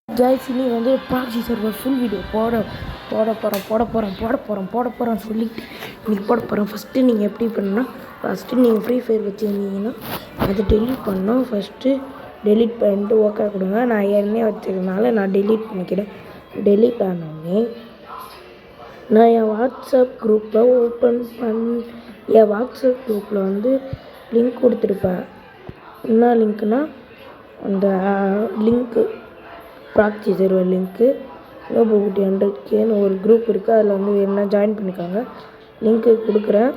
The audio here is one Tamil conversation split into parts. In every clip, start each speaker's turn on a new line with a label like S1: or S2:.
S1: கைஸ் இன்னைக்கு வந்து ப்ராக்ஸி சர்வர் ஃபுல் வீடியோ போட போகிறோம் சொல்லிட்டு இன்றைக்கி போட போகிறோம். ஃபஸ்ட்டு நீங்கள் எப்படி பண்ணால் ஃபஸ்ட்டு நீங்கள் ஃப்ரீ ஃபயர் வச்சுருந்தீங்கன்னா அதை டெலீட் பண்ணோம். ஃபஸ்ட்டு டெலீட் பண்ணிட்டு ஓகே கொடுங்க. நான் ஏற்கனவே வச்சுருக்கனால நான் டெலீட் பண்ணிக்கிறேன். டெலீட் ஆனோடனே நான் என் வாட்ஸ்அப் குரூப்பில் என் வாட்ஸ்அப் குரூப்பில் வந்து லிங்க் கொடுத்துருப்பேன். என்ன லிங்க்குனா அந்த லிங்க்கு ப்ராக்ஸி சர்வர் லிங்க்கு நோபுகுட்டி 100Kன்னு ஒரு குரூப் இருக்குது. அதில் வந்து வேணுன்னா ஜாயின் பண்ணிக்காங்க. லிங்க்கு கொடுக்குறேன்.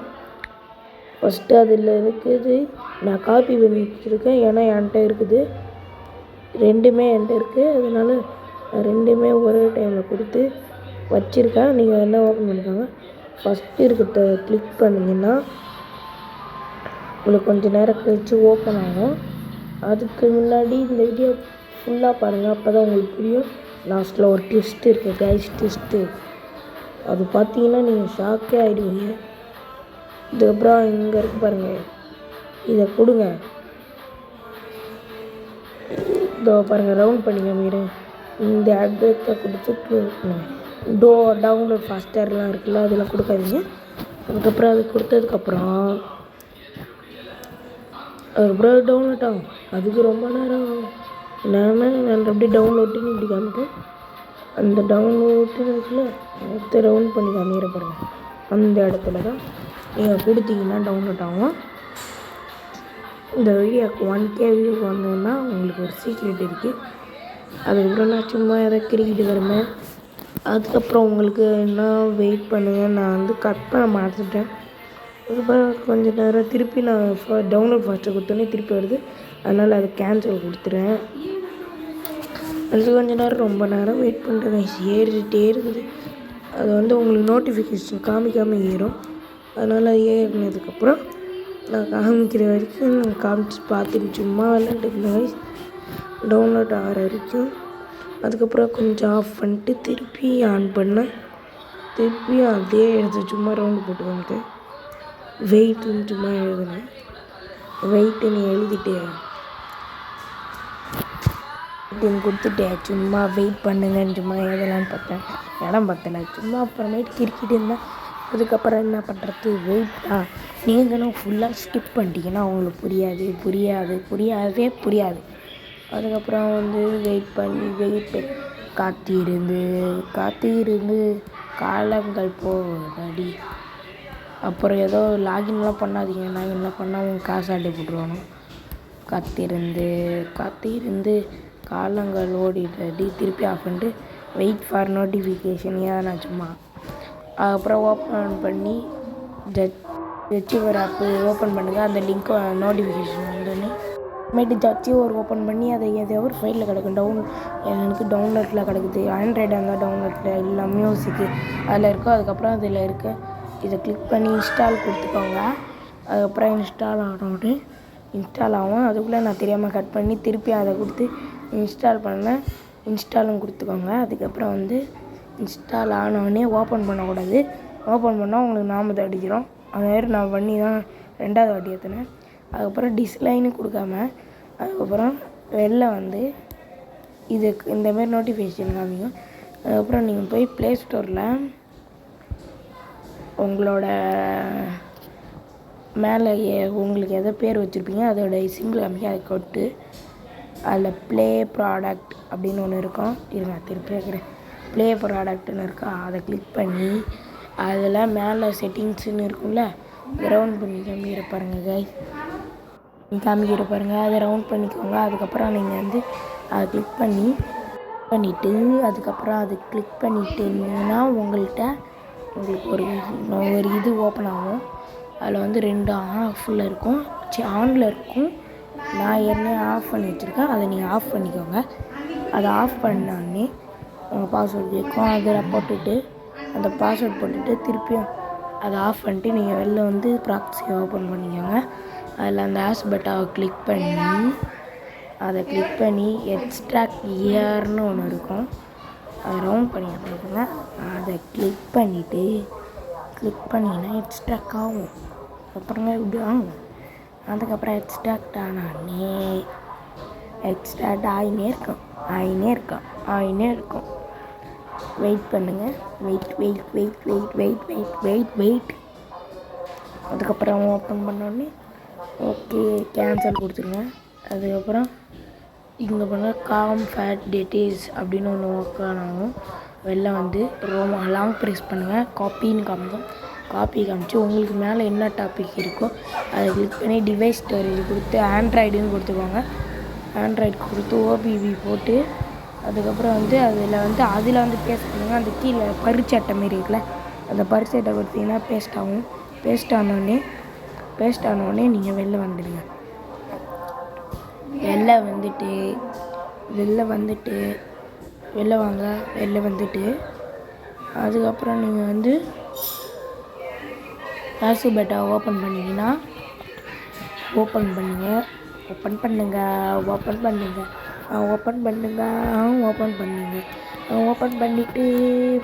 S1: ஃபஸ்ட்டு அதில் இருக்குது நான் காப்பி பண்ணி வச்சுருக்கேன். ஏன்னா என்கிட்ட இருக்குது ரெண்டுமே என்கிட்ட இருக்குது. அதனால நான் ரெண்டுமே ஒரே டைமில் கொடுத்து வச்சுருக்கேன். நீங்கள் என்ன ஓப்பன் பண்ணிக்கோங்க. ஃபஸ்ட்டு இருக்கிறத கிளிக் பண்ணிங்கன்னா உங்களுக்கு கொஞ்சம் நேரம் கழித்து ஓப்பன் ஆகும். அதுக்கு முன்னாடி இந்த வீடியோ ஃபுல்லாக பாருங்கள். அப்போ தான் உங்களுக்கு புரியும். லாஸ்ட்டில் ஒரு ட்விஸ்ட்டு இருக்குது கைஸ். ட்விஸ்ட்டு அது பார்த்தீங்கன்னா நீங்கள் ஷாக்கே ஆகிடுவீங்க. இதுக்கப்புறம் இங்கே இருக்குது பாருங்கள், இதை கொடுங்க. இதோ பாருங்கள், ரவுண்ட் பண்ணிக்க மீறு இந்த அட்ரஸை கொடுத்து டவுன்லோட் ஃபாஸ்டர்லாம் இருக்குல்ல, அதெல்லாம் கொடுக்காதீங்க. அதுக்கப்புறம் அது கொடுத்ததுக்கப்புறம் டவுன்லோட் ஆகும். அதுக்கு ரொம்ப நேரம் ஆகும். நான் அப்படியே டவுன்லோட்டுன்னு இப்படி காமிப்பேன். அந்த டவுன்லோட்டுன்னு இருக்குல்ல, அடுத்த ரவுண்ட் பண்ணி காமிக்கிற பாருங்கள். அந்த இடத்துல தான் நீங்கள் கொடுத்தீங்கன்னா டவுன்லோட் ஆகும். இந்த வீடியோக்கு 1K வியூஸ் வந்தோன்னா உங்களுக்கு ஒரு சீக்ரெட் இருக்குது. அதுக்கப்புறம் நான் சும்மா எதை கிரிக்கிட்டு வருவேன். அதுக்கப்புறம் உங்களுக்கு என்ன வெயிட் பண்ணுங்கள். நான் வந்து கட் பண்ண மாற்றிட்டேன். அதுக்கப்புறம் கொஞ்சம் நேரம் திருப்பி நான் டவுன்லோட் ஃபாஸ்ட்டு கொடுத்தோன்னே திருப்பி வருது. அதனால் அதை கேன்சல் கொடுத்துறேன். அதுக்கு கொஞ்சம் நேரம் ரொம்ப நேரம் வெயிட் பண்ணுறேன். ஏறிட்டே இருக்குது. அது வந்து உங்களுக்கு நோட்டிஃபிகேஷன் காமிக்காமல் ஏறும். அதனால் ஏறினதுக்கப்புறம் நான் காமிக்கிற வரைக்கும் காமிச்சு பார்த்துட்டு சும்மா விளையாண்டுருந்தேன். டவுன்லோட் ஆகிற வரைக்கும். அதுக்கப்புறம் கொஞ்சம் ஆஃப் பண்ணிட்டு திருப்பி ஆன் பண்ணேன். திருப்பியும் அதே எழுத சும்மா ரவுண்டு போட்டு வந்துட்டேன். வெயிட்டுன்னு சும்மா எழுதுனேன். வெயிட்டுன்னு எழுதிட்டேன் கொடுத்துட்டேன். சும்மா வெயிட் பண்ணுங்கன்னு சும்மா எழுதலான்னு பார்த்தேன். இடம் பார்த்தல சும்மா அப்புறமேட்டு கிரிக்கிட்டு இருந்தேன். அதுக்கப்புறம் என்ன பண்ணுறது, வெயிட்டா நீங்களும் ஃபுல்லாக ஸ்கிப் பண்ணிட்டீங்கன்னா உங்களுக்கு புரியாது. அதுக்கப்புறம் வந்து வெயிட் பண்ணி காத்திருந்து காலங்கள் போடி. அப்புறம் ஏதோ லாகின்லாம் பண்ணாதீங்க. லாகின்லாம் பண்ணால் அவங்க காசு அட்டை போட்டுருவானோ. காத்திருந்து காலங்கள் ஓடிடி. திருப்பி ஆஃப் பண்ணிட்டு வெயிட் ஃபார் நோட்டிஃபிகேஷன் ஏன்னா சும்மா. அதுக்கப்புறம் ஓப்பன் பண்ணி ஜட்ஜிவர் ஆப்பு ஓப்பன் பண்ணுங்கள். அந்த லிங்க் நோட்டிஃபிகேஷன் வந்தோடனே அப்புறமேட்டு ஜட்ஜிவர் ஓப்பன் பண்ணி அதை ஏதோ ஒரு ஃபைலில் கிடக்கும். எனக்கு டவுன்லோட்டில் கிடக்குது. ஆண்ட்ராய்டாக இருந்தால் டவுன்லோட்டில் இல்லை மியூசிக்கு அதில் இருக்கும். அதுக்கப்புறம் அதில் இருக்க இதை கிளிக் பண்ணி இன்ஸ்டால் கொடுத்துக்கோங்க. அதுக்கப்புறம் இன்ஸ்டால் ஆகும். அதுக்குள்ளே நான் தெரியாமல் கட் பண்ணி திருப்பி அதை கொடுத்து இன்ஸ்டால் பண்ணேன். இன்ஸ்டாலும் கொடுத்துக்கோங்க. அதுக்கப்புறம் வந்து இன்ஸ்டால் ஆனோடனே ஓப்பன் பண்ணக்கூடாது. ஓப்பன் பண்ணால் உங்களுக்கு நாமத்தை அடிக்கிறோம். அதுமாதிரி நான் பண்ணி தான் 2வது வாட்டி ஏற்றினேன். அதுக்கப்புறம் டிஸ்லைனு கொடுக்காம அதுக்கப்புறம் வெளில வந்து இதுக்கு இந்தமாரி நோட்டிஃபிகேஷன் காமிக்கும். அதுக்கப்புறம் நீங்கள் போய் ப்ளே ஸ்டோரில் உங்களோட மேலே உங்களுக்கு எதோ பேர் வச்சுருப்பீங்க அதோட சிம்பிள் காமிக்க அதை கொட்டு. அதில் ப்ளே ப்ராடக்ட் அப்படின்னு ஒன்று இருக்கும். இருங்க திருப்பி வைக்கிறேன். ப்ளே ப்ராடக்ட்னு இருக்கா, அதை கிளிக் பண்ணி அதில் மேலே செட்டிங்ஸுன்னு இருக்கும்ல, ரவுண்ட் பண்ணி காமிக்கிற பாருங்கள். அதை ரவுண்ட் பண்ணிக்கோங்க. அதுக்கப்புறம் நீங்கள் வந்து அதை கிளிக் பண்ணிவிட்டு அதுக்கப்புறம் அதை கிளிக் பண்ணிட்டீங்கன்னா உங்களுக்கு ஒரு இது ஓப்பன் ஆகும். அதில் வந்து 2 ஆனில் இருக்கும். நான் ஏற்கனவே ஆஃப் பண்ணி வச்சுருக்கேன். அதை நீங்கள் ஆஃப் பண்ணிக்கோங்க. அதை ஆஃப் பண்ணோடனே உங்கள் பாஸ்வேர்டு கேட்கும். அதில் போட்டுட்டு அந்த பாஸ்வேர்ட் போட்டுட்டு திருப்பியும் அதை ஆஃப் பண்ணிட்டு நீங்கள் வெளில வந்து ப்ராக்ஸி ஓப்பன் பண்ணிக்கோங்க. அதில் அந்த ஆஸ் பட்டாவை கிளிக் பண்ணி எக்ஸ்ட்ராக்ட் இயர்னு ஒன்று இருக்கும். அதை ரவுண்ட் பண்ணி அப்படிங்க. அதை கிளிக் பண்ணிங்கன்னா எக்ஸ்ட்ராக்ட் ஆகும். அப்புறமே இப்படி ஆகும். அதுக்கப்புறம் எக்ஸ்ட்ராக்ட் ஆகினே ஆகினே இருக்கும். ஆகினே இருக்கும். வெயிட் பண்ணுங்கள். வெயிட். அதுக்கப்புறம் ஓப்பன் பண்ணோடனே ஓகே கேன்சல் கொடுத்துருங்க. அதுக்கப்புறம் இங்கே பண்ண காம் ஃபேட் டேட்டேஸ் அப்படின்னு ஒன்று ஓப்பன் ஆகும். வெளில வந்து ரொம்ப லாங் ப்ரெஸ் பண்ணுங்கள். காப்பின்னு காமிக்கும். காப்பி காமிச்சு உங்களுக்கு மேலே என்ன டாபிக் இருக்கோ அதை கிளிக் பண்ணி டிவைஸ் ஸ்டோரேஜ் கொடுத்து ஆண்ட்ராய்டுன்னு கொடுத்துக்கோங்க. ஆண்ட்ராய்டு கொடுத்து ஓபிவி போட்டு அதுக்கப்புறம் வந்து அதில் வந்து பேஸ்ட் பண்ணுங்கள். அந்த கீழே பரிச்சு அட்டை மாரி இருக்குல்ல, அந்த பரிச்சு அட்டை கொடுத்தீங்கன்னா பேஸ்ட் ஆகும். பேஸ்ட் ஆனோடனே நீங்கள் வெளில வந்துடுங்க. வெளில வந்துட்டு அதுக்கப்புறம் நீங்கள் வந்து ஆசு பேட்டா ஓப்பன் பண்ணிங்கன்னா ஓப்பன் பண்ணிவிட்டு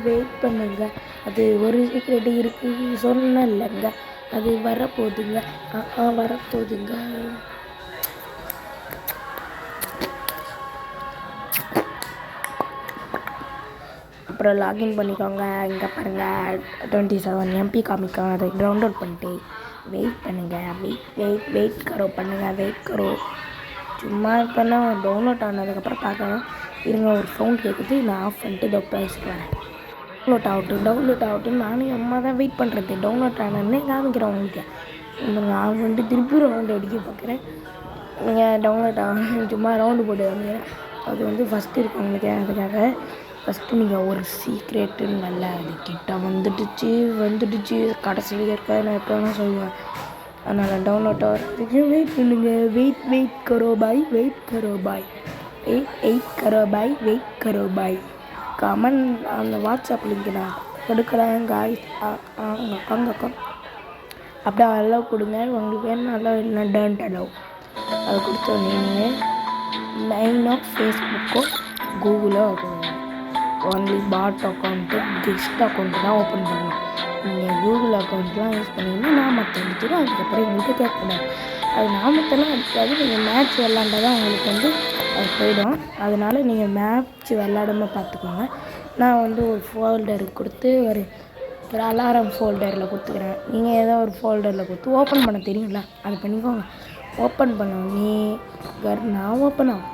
S1: வெயிட் பண்ணுங்க. அது ஒரு சீக்ரெட் இருக்குது சொன்னேன்லங்க, அது வரப்போகுதுங்க. அப்புறம் லாகின் பண்ணிக்கோங்க. இங்கே பாருங்கள் 27 MB காமிக்கும். அதை டவுன்லோட் பண்ணிட்டு வெயிட் கரோ. சும்மா இப்போனா டவுன்லோட் ஆனதுக்கப்புறம் பார்க்கலாம். இருங்க, ஒரு சவுண்ட் கேட்குது, நான் ஆஃப் பண்ணிட்டு இதோ பேசிட்டு வரேன். டவுன்லோட் ஆகட்டும். நானும் அம்மா தான் வெயிட் பண்ணுறது. டவுன்லோட் ஆனோடனே காமிக்கிறேன் உங்களுக்கு. நான் வந்துட்டு திருப்பி ரவுண்டு அடிக்க பார்க்குறேன். நீங்கள் டவுன்லோட் ஆகணும். சும்மா ரவுண்டு போட்டு வந்துக்கிறேன். அது வந்து ஃபஸ்ட்டு இருக்கவங்களுக்கு அதுக்காக ஃபஸ்ட்டு நீங்கள் ஒரு சீக்ரெட்டுன்னு நல்லா அது கிட்ட வந்துடுச்சு கடைசியில் இருக்காது. நான் எப்போ வேணால் சொல்லுவேன். அதனால் டவுன்லோட் ஆகிறதுக்கு வெயிட் பண்ணுங்கள். வெயிட் கரோ பாய். கமெண்ட் அந்த வாட்ஸ்அப் லிங்க் நான் கொடுக்குறேன் காய்ஸ். அக்கா அப்படியே அலோவ் கொடுங்க. உங்களுக்கு வேணும் அலோவ் இல்லைன்னா டோன்ட் அலோவ். அது கொடுத்தோன்னே நீங்கள் லைன் ஆஃப் ஃபேஸ்புக்கோ கூகுளோ only but account guest account தான் ஓப்பன் பண்ணணும். நீங்கள் கூகுள் அக்கௌண்ட்லாம் யூஸ் பண்ணிங்கன்னா நாமத்தை அடிச்சிடும். அதுக்கப்புறம் எங்கள்கிட்ட கேட்கக்கூடாது. அது நாமத்தெல்லாம் அடிக்காது. நீங்கள் மேட்ச் விளாண்டா தான் உங்களுக்கு வந்து அது போயிடும். அதனால் நீங்கள் மேட்ச் விளாடாம பார்த்துக்கோங்க. நான் வந்து ஒரு ஃபோல்டர் கொடுத்து ஒரு அலாரம் ஃபோல்டரில் கொடுத்துக்கிறேன். நீங்கள் ஏதோ ஒரு ஃபோல்டரில் கொடுத்து ஓப்பன் பண்ண தெரியும்ல, அது பண்ணிக்கோங்க. ஓப்பன் பண்ணோடனே நான் ஓப்பன் ஆகும்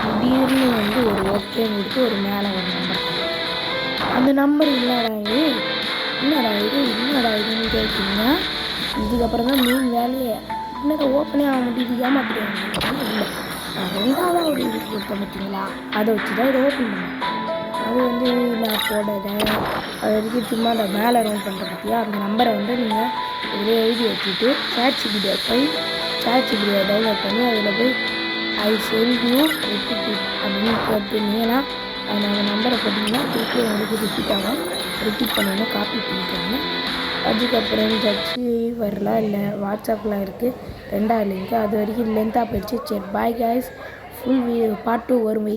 S1: திடீர்னு வந்து ஒரு ஓகே கொடுத்து ஒரு மேலே ஒரு நம்பர். அந்த நம்பர் என்னடா இதுன்னு கேட்குறீங்கன்னா இதுக்கப்புறம் தான் மெயின் வேலையை. என்னடா ஓப்பனே ஆக முடியுது, ஏமாத்திடுவாங்க. இல்லை, நான் ரெண்டாவது ஒரு இது கொடுத்தேன் பார்த்தீங்களா, அதை வச்சு தான் இதை ஓப்பன் பண்ணேன். அது வந்து நான் போடாத அது வரைக்கும் சும்மா அந்த மேலே ரவுண்ட் பண்ணுற பற்றியா அந்த நம்பரை வந்து நீங்கள் இதில் எழுதி வச்சுட்டு சாட் ஜிபிடியை டவுன்லோட் பண்ணி அதில் போய் ஐ சென்ட் யூ ரிப்பீட் அப்படின்னு கேட்டுனீங்கன்னா அந்த நம்பரை போட்டிங்கன்னா திருப்பி உங்களுக்கு ரிப்பீட் பண்ணணும். காப்பி பண்ணிக்கோங்க. அதுக்கப்புறம் ஜட்ஜி வரலாம் இல்லை வாட்ஸ்அப்பில் இருக்குது 2வது லிங்க்கு. அது வரைக்கும் லென்த்தாக போயிடுச்சு. சரி பாய் காய்ஸ். ஃபுல் பார்ட் 2 வரும்.